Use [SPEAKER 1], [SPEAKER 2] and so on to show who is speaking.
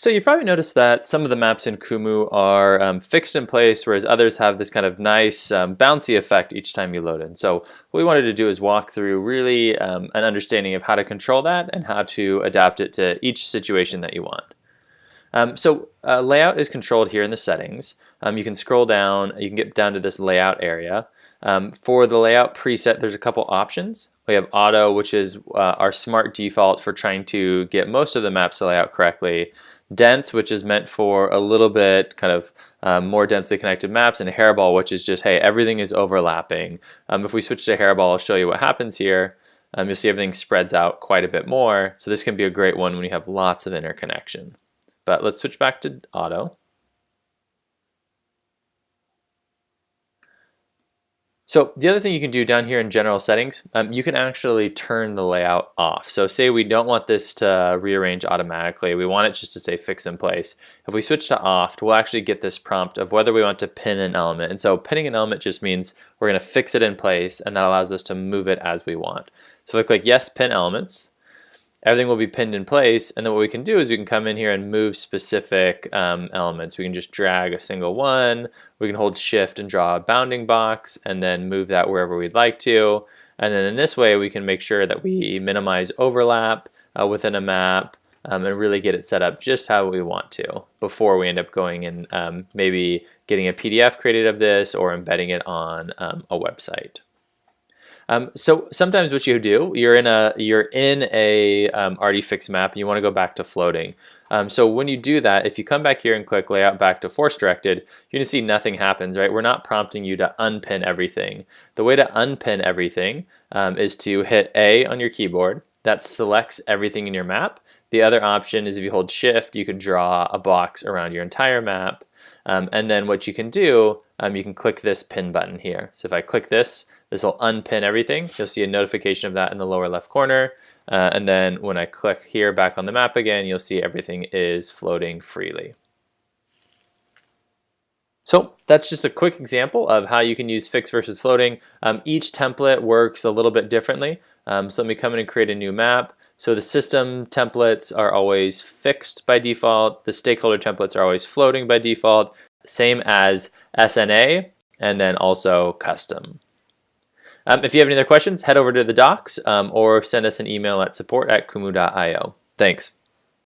[SPEAKER 1] So you've probably noticed that some of the maps in Kumu are fixed in place, whereas others have this kind of nice bouncy effect each time you load in. So what we wanted to do is walk through really an understanding of how to control that and how to adapt it to each situation that you want. Layout is controlled here in the settings. You can scroll down, you can get down to this layout area. For the layout preset, there's a couple options. We have auto, which is our smart default for trying to get most of the maps to lay out correctly. Dense, which is meant for a little bit kind of more densely connected maps, and hairball, which is just, hey, everything is overlapping. If we switch to hairball, I'll show you what happens here. You'll see everything spreads out quite a bit more. So this can be a great one when you have lots of interconnection. But let's switch back to auto. So the other thing you can do down here in general settings, you can actually turn the layout off. So say we don't want this to rearrange automatically, we want it just to say fix in place. If we switch to off, we'll actually get this prompt of whether we want to pin an element. And so pinning an element just means we're gonna fix it in place, and that allows us to move it as we want. So if I click yes, pin elements, everything will be pinned in place, and then what we can do is we can come in here and move specific elements. We can just drag a single one, we can hold shift and draw a bounding box and then move that wherever we'd like to, and then in this way we can make sure that we minimize overlap within a map and really get it set up just how we want to before we end up going and maybe getting a PDF created of this or embedding it on a website. So sometimes what you do, you're in a already fixed map and you want to go back to floating. So when you do that, if you come back here and click layout back to force directed, you're gonna see nothing happens, right? We're not prompting you to unpin everything. The way to unpin everything is to hit A on your keyboard. That selects everything in your map. The other option is if you hold shift, you can draw a box around your entire map. And then what you can do, you can click this pin button here. So if I click this, this will unpin everything. You'll see a notification of that in the lower left corner. And then when I click here back on the map again, you'll see everything is floating freely. So that's just a quick example of how you can use fixed versus floating. Each template works a little bit differently. So let me come in and create a new map. So the system templates are always fixed by default. The stakeholder templates are always floating by default. Same as SNA and then also custom. If you have any other questions, head over to the docs or send us an email at support@kumu.io. Thanks.